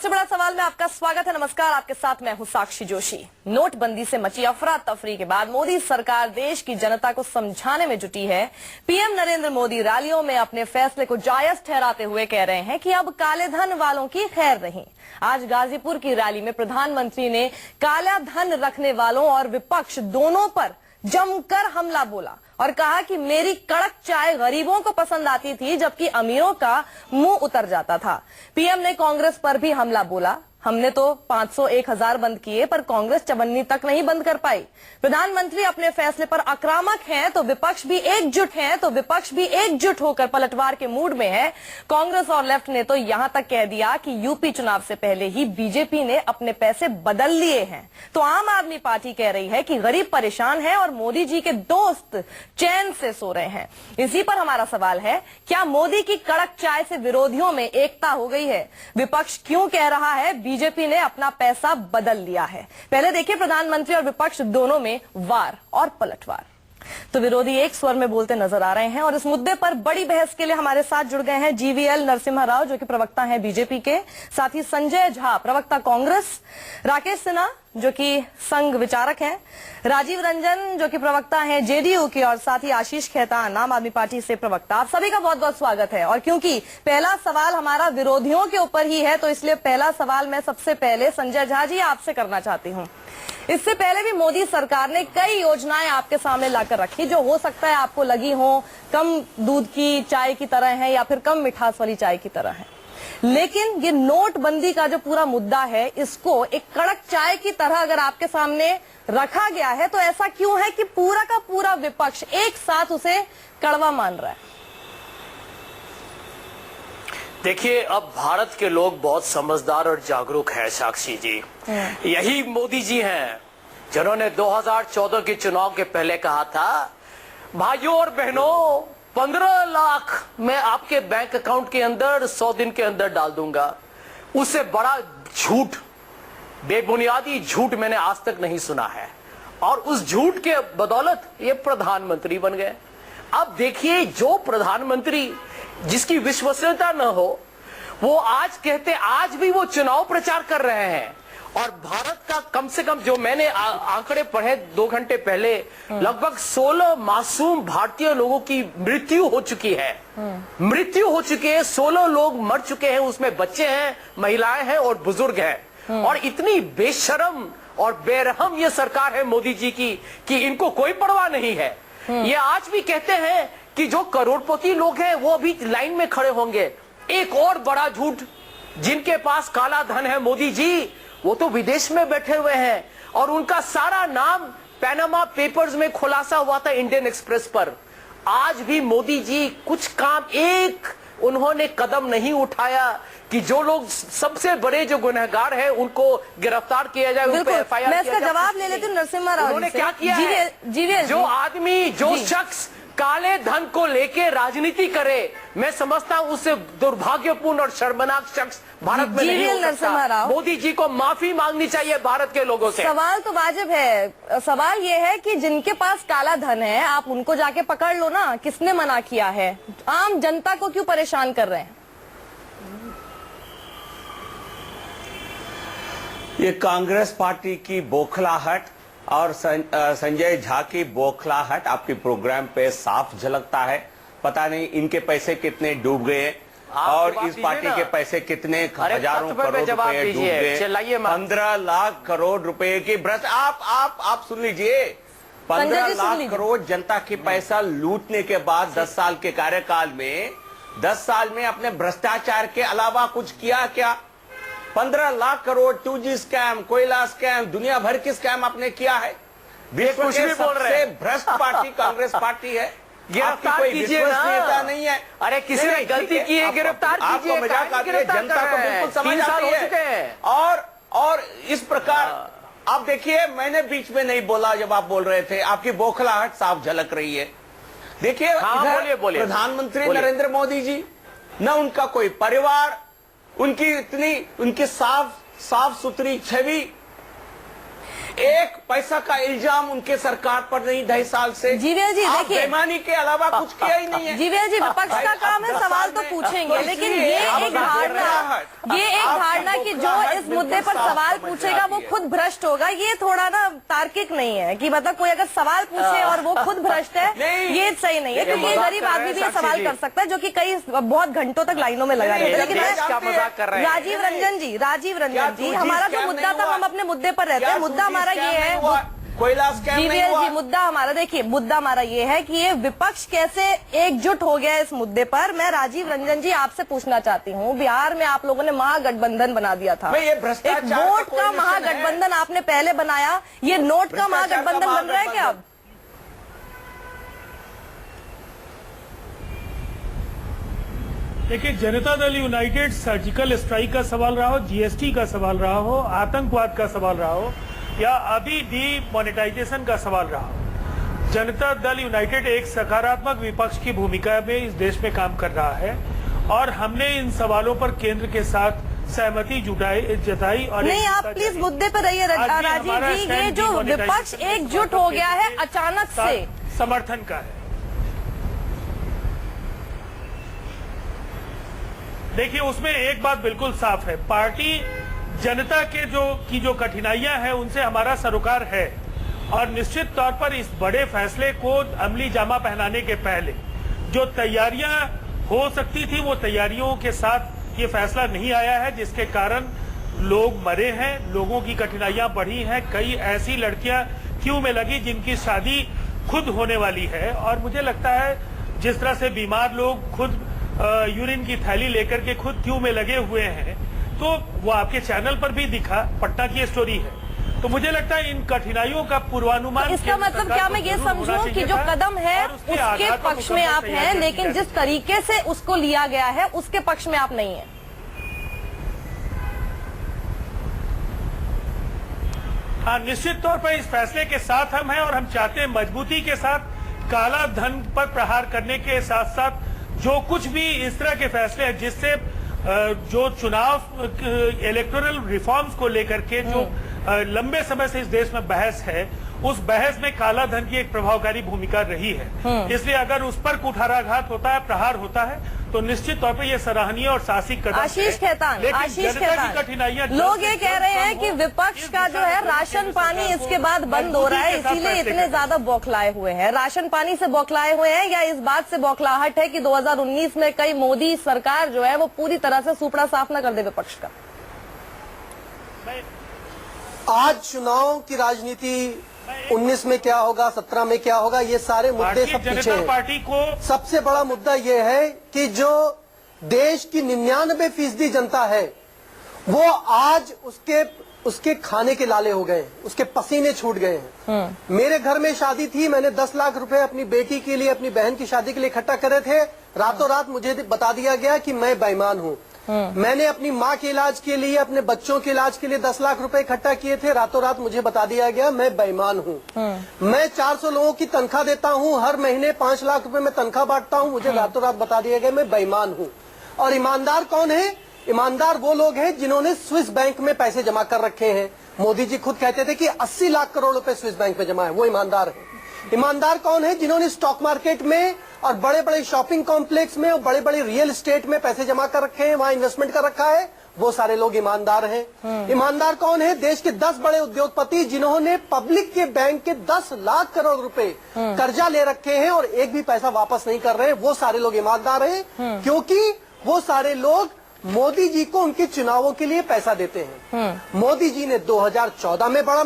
सबसे बड़ा सवाल में आपका स्वागत है। नमस्कार, आपके साथ मैं हूं साक्षी जोशी। नोटबंदी से मची अफरा तफरी के बाद मोदी सरकार देश की जनता को समझाने में जुटी है। पीएम नरेंद्र मोदी रैलियों में अपने फैसले को जायज ठहराते हुए कह रहे हैं कि अब काले धन वालों की खैर नहीं। आज गाजीपुर की रैली में प्रधानमंत्री ने काला धन रखने वालों और विपक्ष दोनों पर जमकर हमला बोला और कहा कि मेरी कड़क चाय गरीबों को पसंद आती थी जबकि अमीरों का मुंह उतर जाता था। पीएम ने कांग्रेस पर भी हमला बोला। हमने तो 500 1000 बंद किए पर कांग्रेस चवन्नी तक नहीं बंद कर पाई। प्रधानमंत्री अपने फैसले पर आक्रामक हैं तो विपक्ष भी एकजुट होकर पलटवार के मूड में है। कांग्रेस और लेफ्ट ने तो यहां तक कह दिया कि यूपी चुनाव से पहले ही बीजेपी ने अपने पैसे बदल लिए हैं। तो आम आदमी पार्टी कह रही है कि गरीब परेशान है और मोदी जी के दोस्त चैन से सो रहे हैं। इसी पर हमारा सवाल है, क्या मोदी की कड़क चाय से विरोधियों में एकता हो गई है? विपक्ष क्यों कह रहा है बीजेपी ने अपना पैसा बदल लिया है? पहले देखिए प्रधानमंत्री और विपक्ष दोनों में वार और पलटवार। तो विरोधी एक स्वर में बोलते नजर आ रहे हैं और इस मुद्दे पर बड़ी बहस के लिए हमारे साथ जुड़ गए हैं जीवीएल नरसिम्हा राव जो कि प्रवक्ता हैं बीजेपी के, साथ ही संजय झा प्रवक्ता कांग्रेस, राकेश सिन्हा जो कि संघ विचारक हैं, राजीव रंजन जो कि प्रवक्ता हैं जेडीयू के, और साथ ही आशीष खेतान आम आदमी पार्टी से प्रवक्ता। आप सभी का बहुत बहुत स्वागत है। और क्योंकि पहला सवाल हमारा विरोधियों के ऊपर ही है तो इसलिए पहला सवाल मैं सबसे पहले संजय झा जी आपसे करना चाहती हूँ। इससे पहले भी मोदी सरकार ने कई योजनाएं आपके सामने लाकर रखी जो हो सकता है आपको लगी हो कम दूध की चाय की तरह है या फिर कम मिठास वाली चाय की तरह है, लेकिन ये नोटबंदी का जो पूरा मुद्दा है इसको एक कड़क चाय की तरह अगर आपके सामने रखा गया है तो ऐसा क्यों है कि पूरा का पूरा विपक्ष एक साथ उसे कड़वा मान रहा है? देखिए, अब भारत के लोग बहुत समझदार और जागरूक हैं साक्षी जी। यही मोदी जी हैं जिन्होंने 2014 के चुनाव के पहले कहा था, भाइयों और बहनों 15 लाख मैं आपके बैंक अकाउंट के अंदर 100 दिन के अंदर डाल दूंगा। उससे बड़ा झूठ, बेबुनियादी झूठ मैंने आज तक नहीं सुना है और उस झूठ के बदौलत ये प्रधानमंत्री बन गए। अब देखिए, जो प्रधानमंत्री जिसकी विश्वसनीयता न हो वो आज कहते, आज भी वो चुनाव प्रचार कर रहे हैं और भारत का कम से कम जो मैंने आंकड़े पढ़े 2 घंटे पहले, लगभग 16 मासूम भारतीय लोगों की मृत्यु हो चुकी है। 16 लोग मर चुके हैं, उसमें बच्चे हैं, महिलाएं हैं और बुजुर्ग हैं। और इतनी बेशर्म और बेरहम ये सरकार है मोदी जी की कि इनको कोई परवाह नहीं है। ये आज भी कहते हैं कि जो करोड़पति लोग हैं वो अभी लाइन में खड़े होंगे। एक और बड़ा झूठ, जिनके पास काला धन है मोदी जी, वो तो विदेश में बैठे हुए हैं और उनका सारा नाम पैनामा पेपर्स में खुलासा हुआ था इंडियन एक्सप्रेस पर। आज भी मोदी जी कुछ काम, एक उन्होंने कदम नहीं उठाया कि जो लोग सबसे बड़े जो गुनहगार हैं उनको गिरफ्तार किया जाए, उन पे एफआईआर मैं इसका जवाब ले लेती हूँ नरसिम्हा राव। उन्होंने क्या किया है? जो आदमी, जो शख्स काले धन को लेके राजनीति करे, मैं समझता हूं उससे दुर्भाग्यपूर्ण और शर्मनाक शख्स भारत में नहीं हो सकता। मोदी जी को माफी मांगनी चाहिए भारत के लोगों से। सवाल तो वाजिब है। सवाल ये है कि जिनके पास काला धन है आप उनको जाके पकड़ लो ना, किसने मना किया है? आम जनता को क्यों परेशान कर रहे हैं? ये कांग्रेस पार्टी की बौखलाहट और संजय झा की बौखलाहट आपके प्रोग्राम पे साफ झलकता है। पता नहीं इनके पैसे कितने डूब गए और इस पार्टी के पैसे कितने हजारों करोड़ रुपए डूब गए। 15 लाख करोड़ रुपए की भ्रष्ट, आप सुन लीजिए, 15 लाख करोड़ जनता की पैसा लूटने के बाद 10 साल के कार्यकाल में, 10 साल में अपने भ्रष्टाचार के अलावा कुछ किया क्या? 15 लाख करोड़ 2G स्कैम, कोयला स्कैम, दुनिया भर की स्कैम आपने किया है। विश्व के सबसे भ्रष्ट पार्टी कांग्रेस पार्टी है। गिरफ्तार कीजिए ना। नहीं है। अरे किसी ने गलती की है, गिरफ्तार कीजिए। आपको मजाक आती है, जनता को बिल्कुल समझ आती है। और इस प्रकार आप देखिए, मैंने बीच में नहीं बोला जब आप बोल रहे थे, आपकी बौखलाहट साफ झलक रही है। देखिए, प्रधानमंत्री नरेंद्र मोदी जी, न उनका कोई परिवार, उनकी साफ सुथरी छवि, एक पैसा का इल्जाम उनके सरकार पर नहीं 2.5 साल से। जी भैया जी, आप देखिए बेईमानी के अलावा कुछ किया ही नहीं है। जी भैया जी, विपक्ष का काम है सवाल तो पूछेंगे, लेकिन ये एक धारणा कि जो इस मुद्दे पर सवाल पूछेगा वो खुद भ्रष्ट होगा, ये थोड़ा ना तार्किक नहीं है। कि मतलब कोई अगर सवाल पूछे और वो खुद भ्रष्ट है, ये सही नहीं है, क्योंकि ये गरीब आदमी भी ये सवाल कर सकता है, जो कि कई बहुत घंटों तक लाइनों में लगा रहता है। लेकिन राजीव रंजन जी, हमारा जो मुद्दा था, हम अपने मुद्दे पर रहते हैं। मुद्दा हमारा ये है, कोयला स्कैम नहीं हुआ। मुद्दा हमारा देखिए, मुद्दा हमारा ये है कि ये विपक्ष कैसे एकजुट हो गया इस मुद्दे पर। मैं राजीव रंजन जी आपसे पूछना चाहती हूँ, बिहार में आप लोगों ने महागठबंधन बना दिया था, एक वोट का महागठबंधन आपने पहले बनाया, ये नोट का महागठबंधन बन रहा है क्या अब? देखिए, Janata Dal United surgical strike का सवाल रहा हो, जीएसटी का सवाल रहा हो, आतंकवाद का सवाल रहा हो, या अभी डीमोनेटाइजेशन का सवाल रहा हो, जनता दल यूनाइटेड एक सकारात्मक विपक्ष की भूमिका में इस देश में काम कर रहा है। और हमने इन सवालों पर केंद्र के साथ सहमति जताई। और नहीं, आप प्लीज मुद्दे पर रहिए राजीव जी। ये जो विपक्ष एकजुट हो गया है अचानक से, समर्थन का है। देखिए, उसमें एक बात बिल्कुल साफ है, पार्टी जनता के जो कठिनाइयां हैं उनसे हमारा सरोकार है। और निश्चित तौर पर इस बड़े फैसले को अमली जामा पहनाने के पहले जो तैयारियां हो सकती थी, वो तैयारियों के साथ ये फैसला नहीं आया है, जिसके कारण लोग मरे हैं, लोगों की कठिनाइयां बढ़ी हैं। कई ऐसी लड़कियां क्यू में लगी जिनकी शादी खुद होने वाली है। और मुझे लगता है जिस तरह से बीमार लोग खुद यूरिन की थैली लेकर के खुद क्यू में लगे हुए हैं, तो वो आपके चैनल पर भी दिखा, पटना की स्टोरी है। तो मुझे लगता है इन कठिनाइयों का पूर्वानुमान, तो इसका मतलब क्या मैं ये समझूं कि जो कदम है उसके पक्ष में आप हैं, लेकिन जिस तरीके से उसको लिया गया है उसके पक्ष में आप नहीं हैं? हाँ, निश्चित तौर पर इस फैसले के साथ हम हैं और हम चाहते हैं मजबूती के साथ काला धन पर प्रहार करने के साथ साथ जो कुछ भी इस तरह के फैसले हैं जिससे जो चुनाव इलेक्टोरल रिफॉर्म्स को लेकर के जो लंबे समय से इस देश में बहस है, उस बहस में काला धन की एक प्रभावकारी भूमिका रही है। इसलिए अगर उस पर कुठाराघात होता है, प्रहार होता है, तो निश्चित तौर पे ये सराहनीय और साहसिक कदम है। आशीष खेतान, लोग ये कह रहे हैं कि विपक्ष का जो है राशन पानी इसके बाद बंद हो रहा है, इसीलिए इतने ज्यादा बौखलाए हुए हैं। राशन पानी से बौखलाए हुए हैं या इस बात से बौखलाहट है कि 2019 में कई मोदी सरकार जो है वो पूरी तरह से सुपड़ा साफ न कर दे विपक्ष का? आज चुनाव की राजनीति 19 में क्या होगा, 17 में क्या होगा, ये सारे मुद्दे सब पीछे हैं। पार्टी को सबसे बड़ा मुद्दा ये है कि जो देश की 99% जनता है वो आज उसके खाने के लाले हो गए, उसके पसीने छूट गए हैं। मेरे घर में शादी थी, मैंने 10 लाख रुपए अपनी बेटी के लिए, अपनी बहन की शादी के लिए इकट्ठा करे थे। रातों रात मुझे बता दिया गया कि मैं बेईमान हूँ। मैंने अपनी माँ के इलाज के लिए, अपने बच्चों के इलाज के लिए 10 लाख रुपए इकट्ठा किए थे। रातों रात मुझे बता दिया गया मैं बेईमान हूँ। मैं 400 लोगों की तनख्वाह देता हूँ, हर महीने 5 लाख रुपए में तनख्वाह बांटता हूँ, मुझे रातों रात बता दिया गया मैं बेईमान हूँ। और ईमानदार कौन है? ईमानदार वो लोग हैं जिन्होंने स्विस बैंक में पैसे जमा कर रखे हैं। मोदी जी खुद कहते थे कि 80 लाख करोड़ रुपए स्विस बैंक में जमा है, वो ईमानदार है। ईमानदार कौन है? जिन्होंने स्टॉक मार्केट में और बड़े बड़े शॉपिंग कॉम्प्लेक्स में और बड़े बड़े रियल एस्टेट में पैसे जमा कर रखे हैं, वहां इन्वेस्टमेंट कर रखा है, वो सारे लोग ईमानदार हैं। ईमानदार कौन है? देश के 10 बड़े उद्योगपति जिन्होंने पब्लिक के बैंक के 10 लाख करोड़ रुपए कर्जा ले रखे हैं और एक भी पैसा वापस नहीं कर रहे हैं, वो सारे लोग ईमानदार हैं। क्योंकि वो सारे लोग मोदी जी को उनके चुनावों के लिए पैसा देते हैं। मोदी जी ने 2014 में बड़ा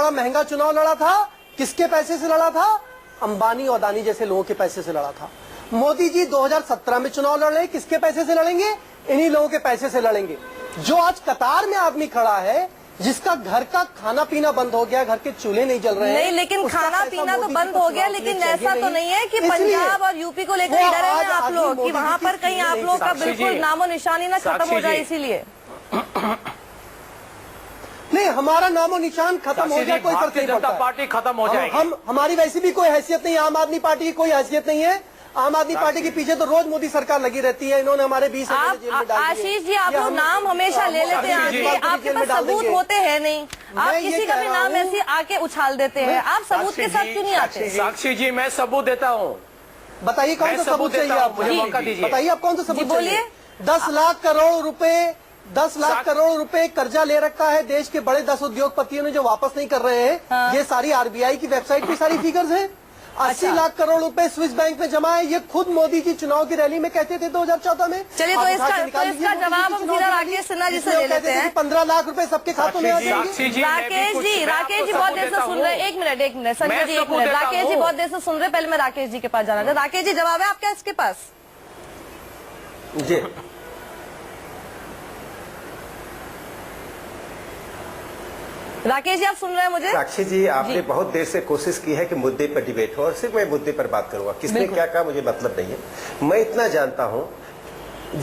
महंगा चुनाव लड़ा था। किसके पैसे से लड़ा था? अंबानी और अदानी जैसे लोगों के पैसे से लड़ा था। मोदी जी 2017 में चुनाव लड़ रहे हैं, किसके पैसे से लड़ेंगे? इन्हीं लोगों के पैसे से लड़ेंगे। जो आज कतार में आदमी खड़ा है, जिसका घर का खाना पीना बंद हो गया, घर के चूल्हे नहीं जल रहे हैं। नहीं, लेकिन खाना पीना तो बंद हो गया, लेकिन ऐसा तो नहीं है कि पंजाब और यूपी को लेकर डरे हैं आप लोग कि वहाँ पर कहीं आप लोग का बिल्कुल नामो निशानी ना खत्म हो जाए, इसीलिए? नहीं, हमारा नामो निशान खत्म हो जाए कोई फर्क नहीं पड़ता। पार्टी खत्म हो जाएगी। हमारी वैसी भी कोई हैसियत नहीं है, आम आदमी पार्टी की कोई हैसियत नहीं है। आम आदमी पार्टी के पीछे तो रोज मोदी सरकार लगी रहती है। इन्होंने हमारे 20 आप जेल में डाल दिए। आशीष जी, आप ये लोग हम- नाम हमेशा ले लेते हैं जी, आगे, जी, आपके जेल पास में डाल सबूत देंगे। होते हैं नहीं, आप मैं ये किसी का कह भी रहा नाम हूं- ऐसे आके उछाल देते हैं, आप सबूत के साथ क्यों नहीं आते? साक्षी जी मैं सबूत देता हूँ। बताइए कौन मैं सा सबूत सबूत चाहिए देता हूं, आपको? मुझे मौका दीजिए। बताइए आप कौन सा सबूत जी, बोलिए। चाहिए? 10 लाख करोड़ रुपए 10 लाख करोड़ रुपए कर्जा ले रखा है देश के बड़े 10 उद्योगपतियों ने जो वापस नहीं कर रहे हैं। हाँ। ये सारी आरबीआई की वेबसाइट पे सारी फिगर्स हैं। 80 लाख करोड़ रुपए स्विस बैंक में जमा है। ये खुद मोदी जी चुनाव की रैली में कहते थे 2014 में। चलिए, तो आप इसका- उठा के निकाल तो लीजिए इसका मोदी जी जवाब की हम चुनाव सीधा की रैली, राकेश सिन्हा जी से जिसमें वो ले कहते लेते थे हैं। कि 15 लाख रुपए सबके खातों में आ जाएंगे। साक्षी जी मैं भी राकेश कुछ- जी, मैं राकेश आपको जी बहुत सबूत देर से देता सुन रहे हैं। हूं। एक मिनट संजय मैं जी, एक सबूत मिनट। देता राकेश जी हूं। बहुत देर से सुन रहे हैं, पहले मैं राकेश जी के पास जाना था। राकेश जी जवाब है आपका इसके पास? जी राकेश जी आप सुन रहे हैं मुझे? साक्षी जी, आपने जी। बहुत देर से कोशिश की है कि मुद्दे पर डिबेट हो, और सिर्फ मैं मुद्दे पर बात करूंगा। किसने बिल्कुल। क्या कहा मुझे मतलब नहीं है। मैं इतना जानता हूं,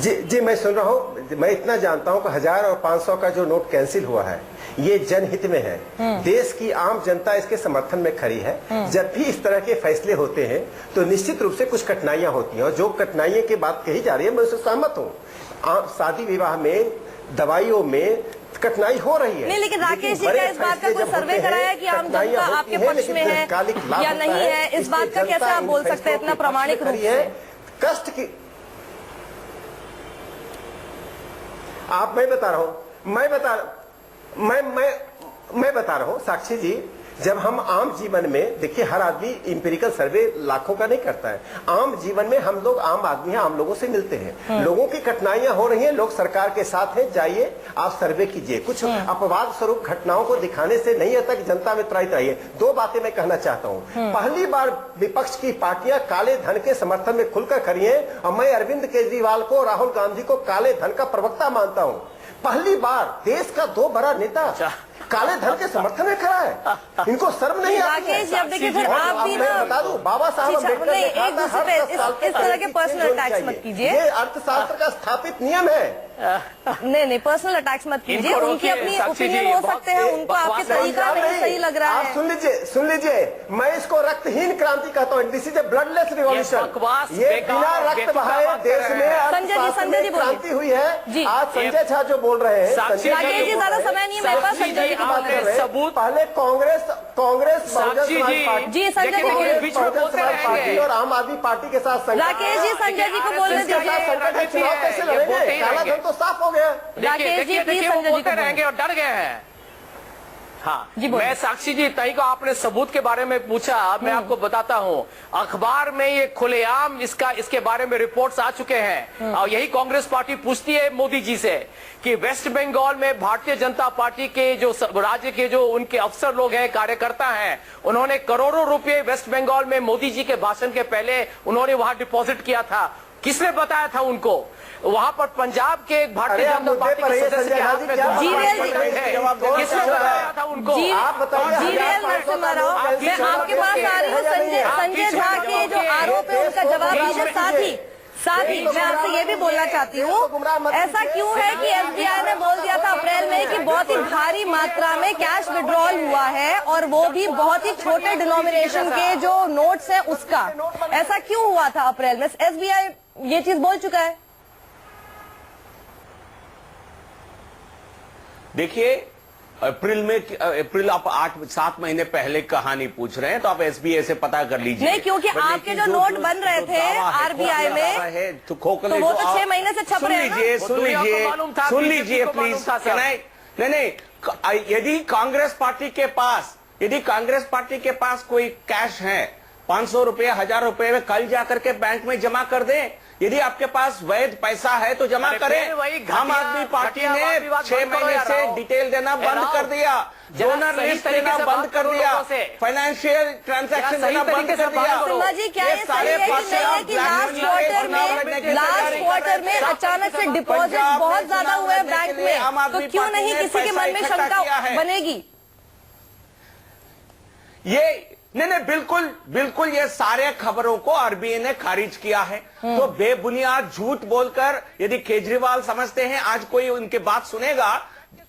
जी मैं सुन रहा हूं, मैं इतना जानता हूं कि 1000 और 500 का जो नोट कैंसिल हुआ है ये जनहित में है। देश की आम जनता इसके समर्थन में खड़ी है। जब भी इस तरह के फैसले होते हैं तो निश्चित रूप से कुछ कठिनाइयां होती हैं, और जो कठिनाइयों की बात कही जा रही है मैं उससे सहमत हूँ। शादी विवाह में, दवाइयों में कठिनाई हो रही है। नहीं, लेकिन राकेश जी बड़े क्या इस बात का फैसले कोई जब सर्वे होते हैं, कराया कि आम कठिनाइयां जनता होती आपके हैं, पक्ष में लेकिन है दीर्घकालिक लाभ या होता नहीं है? इस इसलिए बात का कैसे जनता आप इन बोल सकते हैं फैसलों इतना के पक्ष में प्रामाणिक रूप खड़ी है। से? कष्ट की आप मैं बता रहा हूं, मैं बता रहा हूं साक्षी जी, जब हम आम जीवन में देखिए, हर आदमी इंपेरिकल सर्वे लाखों का नहीं करता है। आम जीवन में हम लोग आम आदमी हैं, आम लोगों से मिलते हैं। लोगों की कठिनाइयां हो रही हैं, लोग सरकार के साथ हैं, जाइए आप सर्वे कीजिए। कुछ अपवाद स्वरूप घटनाओं को दिखाने से नहीं होता कि जनता में त्राहित रहिए। 2 बातें मैं कहना चाहता हूं। पहली बार विपक्ष की पार्टियां काले धन के समर्थन में खुलकर खड़ी हैं, और मैं अरविंद केजरीवाल को, राहुल गांधी को काले धन का प्रवक्ता मानता हूं। पहली बार देश का 2 बड़ा नेता काले धन के समर्थन में खड़ा है। इनको शर्म नहीं आती है। राकेश जी, अब देखिए फिर और आप भी मैं ना बता दूं, बाबा साहब अच्छा, अम्बेडकर नहीं, ने कहा एक था, दूसरे हर पे 10 साल इस तरह के एक पर्सनल चेंज होनी अटैक्स मत चाहिए। कीजिए। ये अर्थशास्त्र का स्थापित नियम है। नहीं, पर्सनल अटैक्स मत कीजिए। इनको उनकी रोकिए, अपनी साक्षी जी, ओपिनियन हो बहुत सकते हैं, उनको आपके बकवास तरीका नहीं, नहीं सही लग रहा आप है। सुन लीजिए, मैं इसको रक्तहीन क्रांति कहता हूँ। This is a bloodless revolution. बकवास, ये बेकार, बिना रक्त बेतुका बहाए बात कर देश रहे में हैं। संजय जी, अर्थशास्त्र संजय जी में बोलिए। क्रांति हुई है। जी। आज संजय झा जो बोल रहे हैं, साक्षी संजय झा राकेश जी, जो बोल ज्यादा रहे हैं, समय नहीं है मेरे पास, साक्षी संजय जी की को बात बोलने कर रहे हैं। सबूत- पहले कांग्रेस बहुजन साक्षी समाज जी, पार्टी, जी, संजय जी देखिए, बोलिए। बीच में बहुजन बोलते समाज रहेंगे। पार्टी और आम आदमी पार्टी के साथ संघर्ष। राकेश जी, संजय जी को बोलने इसके इसके दीजिए। साथ संकट है, चुनाव कैसे ये बोलते लड़ेंगे? ही काला रहेंगे। धन तो साफ हो गया। राकेश जी, देखिए, प्लीज वो संजय जी बोलते को रहेंगे और डर गए हैं। हाँ जी, बोलिए। मैं साक्षी जी, तई को आपने सबूत के बारे में पूछा, मैं आपको बताता हूँ। अखबार में ये खुलेआम इसके बारे में रिपोर्ट्स आ चुके हैं, और यही कांग्रेस पार्टी पूछती है मोदी जी से कि वेस्ट बंगाल में भारतीय जनता पार्टी के जो राज्य के जो उनके अफसर लोग हैं, कार्यकर्ता हैं, उन्होंने करोड़ों रुपए वेस्ट बंगाल में मोदी जी के भाषण के पहले उन्होंने वहां डिपॉजिट किया था। किसने बताया था उनको? वहां पर पंजाब के एक भारतीय अरे, जनता पार्टी के सदस्य के हाथ में किसने बताया था उनको? आप बताइए। जीवीएल नरसिम्हा राव, मैं आपके पास आ रही हूँ। संजय झा के जो आरोप है उनका जवाब दीजिए। साथ ही मैं आपसे ये भी बोलना चाहती हूँ, ऐसा क्यों है कि एसबीआई ने बोल दिया था अप्रैल में कि बहुत ही भारी मात्रा में कैश विड्रॉल हुआ है, और वो भी बहुत ही छोटे डिनोमिनेशन के जो नोट्स हैं उसका। ऐसा क्यों हुआ था अप्रैल में? एसबीआई ये चीज बोल चुका है। देखिए, अप्रैल आप 8-7 महीने पहले कहानी पूछ रहे हैं, तो आप एसबीआई से पता कर लीजिए। नहीं, क्योंकि आपके जो नोट बन रहे थे आरबीआई में, तो खोखले, तो वो तो 6 महीने से छप रहे हैं ना? सुन लीजिए प्लीज। नहीं, यदि कांग्रेस पार्टी के पास कोई कैश है, 500 रुपए, 1000 रुपए में कल जाकर के बैंक में जमा कर दें। यदि आपके पास वैध पैसा है तो जमा करें। आम आदमी पार्टी ने 6 महीने से डिटेल देना बंद कर दिया, डोनर लिस्ट देना बंद कर दिया, फाइनेंशियल ट्रांजैक्शन देना बंद कर दिया। सिन्हा जी, क्या ये सही है कि नहीं है कि लास्ट क्वार्टर में अचानक से डिपॉजिट बहुत ज्यादा हुए हैं बैंक में, तो क्यों नहीं किसी के मन में शंका बनेगी? नहीं, बिल्कुल ये सारे खबरों को आरबीआई ने खारिज किया है। तो बेबुनियाद झूठ बोलकर यदि केजरीवाल समझते हैं आज कोई उनकी बात सुनेगा,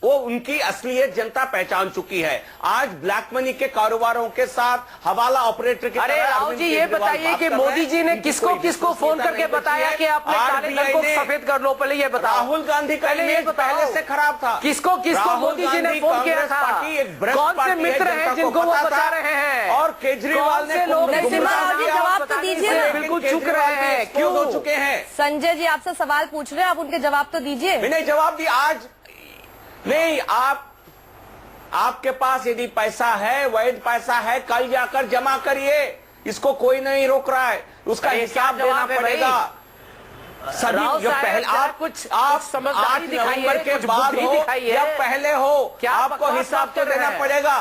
वो उनकी असलियत जनता पहचान चुकी है। आज ब्लैक मनी के कारोबारों के साथ हवाला ऑपरेटर के अरे राहुल जी ये बताइए कि मोदी जी ने किसको किसको फोन करके बताया कि आपने काले धन को सफेद कर लो, पहले ये बताओ। राहुल गांधी का इमेज पहले से खराब था। किसको किसको मोदी जी ने फोन किया था? कौन से मित्र हैं जिनको वो बता रहे हैं? और केजरीवाल ने लोग जवाब तो दीजिए, बिल्कुल चुक रहे हैं, क्यों हो चुके हैं? संजय जी आपसे सवाल पूछ रहे हैं, आप उनके जवाब तो दीजिए। मैंने जवाब दिया आज नहीं। आपके पास यदि पैसा है, वैध पैसा है, कल जाकर जमा करिए, इसको कोई नहीं रोक रहा है। उसका हिसाब देना पड़ेगा। सभी जो पहले आप समझदारी दिखाइए के बाद हो या पहले हो, आपको हिसाब तो देना पड़ेगा।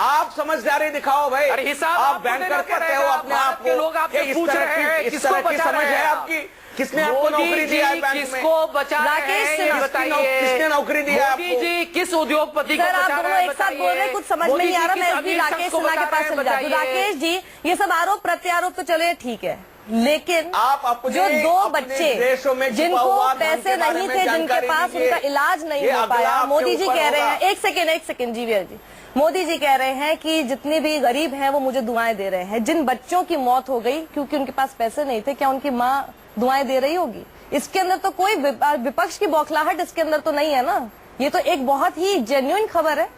आप समझदारी दिखाओ भाई। हिसाब आप बैंकर कहते हो अपने आप को, लोग आपसे पूछ रहे हैं इस तरह की समझ है आपकी? किसने आपको नौकरी दिया है बैंक में? किसको बचा रहे हैं बताइए? किसने नौकरी दिया है मोदी जी किस उद्योगपति को सर आप बचा दोनों रहे हैं एक साथ बोल रहे हैं, कुछ समझ में नहीं आ रहा। मैं भी राकेश सिन्हा के पास चल जाती हूँ। राकेश जी ये सब आरोप प्रत्यारोप तो चले ठीक है, लेकिन आप अपने जो दो अपने बच्चे देशों में जिनको पैसे नहीं थे, जिनके पास उनका इलाज नहीं हो पाया, मोदी जी कह रहे हैं, एक सेकेंड जी वीर जी, मोदी जी कह रहे हैं कि जितने भी गरीब हैं वो मुझे दुआएं दे रहे हैं। जिन बच्चों की मौत हो गई क्योंकि उनके पास पैसे नहीं थे, क्या उनकी माँ दुआएं दे रही होगी? इसके अंदर तो कोई विपक्ष की बौखलाहट इसके अंदर तो नहीं है ना। ये तो एक बहुत ही जेन्युइन खबर है।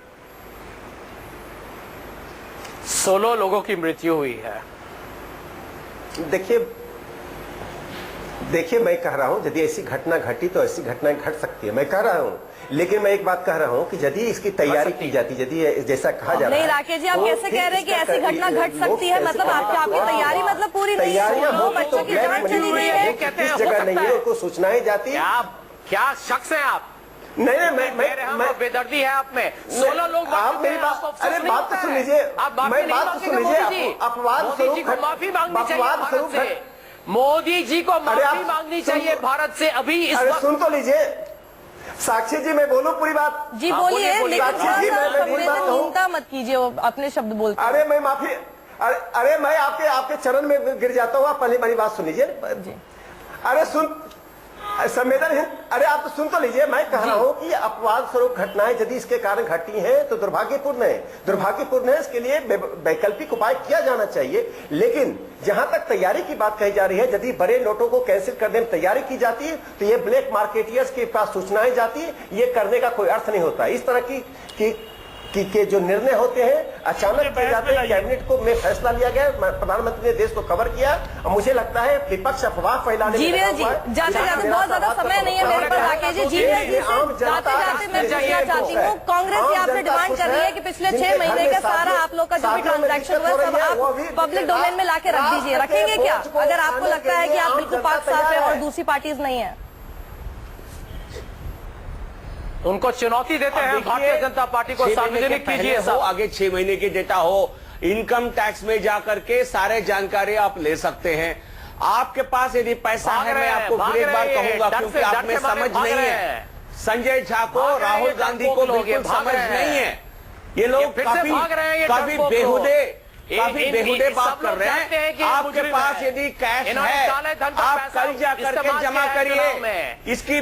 16 लोगों की मृत्यु हुई है। देखिए मैं कह रहा हूं यदि ऐसी घटना घटी तो ऐसी घटनाएं घट सकती है, मैं कह रहा हूं। लेकिन मैं एक बात कह रहा हूं कि यदि इसकी तैयारी की जाती, यदि जैसा कहा जा रहा है। नहीं राकेश जी, आप कैसे कह रहे हैं कि ऐसी घटना घट सकती है? मतलब आपकी तैयारी मतलब पूरी नहीं है? बच्चों की जान चली गई है, किस जगह नहीं है, उनको सूचनाएं जाती है। आप क्या शख्स हैं आप? नहीं मैं बेदर्दी है आप में। 16 लोग आप मेरी बात, अरे बात तो सुन लीजिए, मैं बात तो सुन लीजिए। अपवाद स्वरूप माफी मांगनी चाहिए भारत से। मोदी जी को माफी मांगनी चाहिए भारत से अभी इस वक्त। सुन तो लीजिए साक्षी जी, मैं बोलूं पूरी बात? जी बोलिए, लेकिन साक्षी जी संवेदनहीनता मत कीजिए, अपने शब्द बोलते। अरे मैं माफी, अरे मैं आपके चरण में गिर जाता हूँ। आप पहले मेरी बात सुन लीजिए। अरे सुन संवेदनहीन, अरे आप तो सुन तो लीजिए। मैं कह रहा हूं कि अपवाद स्वरूप घटनाएं यदि इसके कारण घटी हैं तो दुर्भाग्यपूर्ण है, दुर्भाग्यपूर्ण है। इसके लिए वैकल्पिक उपाय किया जाना चाहिए। लेकिन जहां तक तैयारी की बात कही जा रही है, यदि बड़े नोटों को कैंसिल करने में तैयारी की जाती है तो ये ब्लैक मार्केटियर्स के पास सूचनाएं जाती है, ये करने का कोई अर्थ नहीं होता। इस तरह के जो निर्णय होते हैं अचानक किए जाते हैं। कैबिनेट को में फैसला लिया गया, प्रधानमंत्री ने देश को कवर किया और मुझे लगता है विपक्ष अफवाह फैलाने में लगा हुआ है। जाते जाते बहुत ज्यादा समय नहीं है मेरे पास राकेश जी। जाते जाते मैं पूछना चाहती हूँ, कांग्रेस ये आपसे डिमांड कर रही है कि पिछले 6 महीने का सारा आप लोग का जो भी ट्रांजैक्शन हुआ सब आप पब्लिक डोमेन में लाके रख दीजिए। रखेंगे क्या अगर आपको लगता है कि आप बिल्कुल पाक साफ है और दूसरी पार्टीज नहीं है? उनको चुनौती देते हैं भारतीय जनता पार्टी को, सार्वजनिक कीजिए हो, आगे 6 महीने की डेटा हो, इनकम टैक्स में जाकर के सारे जानकारी आप ले सकते हैं। आपके पास यदि पैसा है, मैं आपको फिर एक बार कहूंगा क्योंकि आप में समझ नहीं है। संजय झा को, राहुल गांधी को बिल्कुल समझ नहीं है। ये लोग काफी बेहुदे बात कर रहे हैं। आपके पास यदि कैश है आप कल जाकर के जमा करिए। इसकी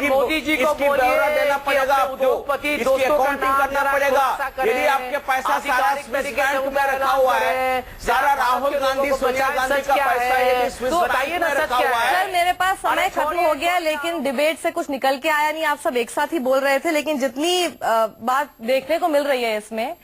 मोदी जी को ब्यौरा देना पड़ेगा, आपको इसकी अकाउंटिंग करना पड़ेगा। यदि आपके पैसा सारा स्विस बैंक में रखा हुआ है, सारा राहुल गांधी सोनिया गांधी का पैसा यदि स्विस बैंक में रखा हुआ है। सर मेरे पास समय खत्म हो गया, लेकिन डिबेट से कुछ निकल के आया नहीं। आप सब एक साथ ही बोल रहे थे, लेकिन जितनी बात देखने को मिल रही है इसमें,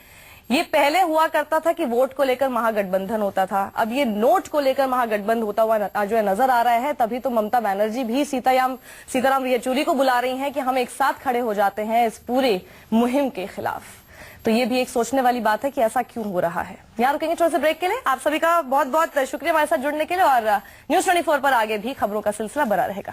ये पहले हुआ करता था कि वोट को लेकर महागठबंधन होता था, अब ये नोट को लेकर महागठबंधन होता हुआ जो है नजर आ रहा है। तभी तो ममता बनर्जी भी सीताराम येचुरी को बुला रही हैं कि हम एक साथ खड़े हो जाते हैं इस पूरे मुहिम के खिलाफ। तो ये भी एक सोचने वाली बात है कि ऐसा क्यों हो रहा है। यहाँ रुकेंगे छोटे से ब्रेक के लिए। आप सभी का बहुत बहुत शुक्रिया हमारे साथ जुड़ने के लिए, और न्यूज़ 24 पर आगे भी खबरों का सिलसिला बना रहेगा।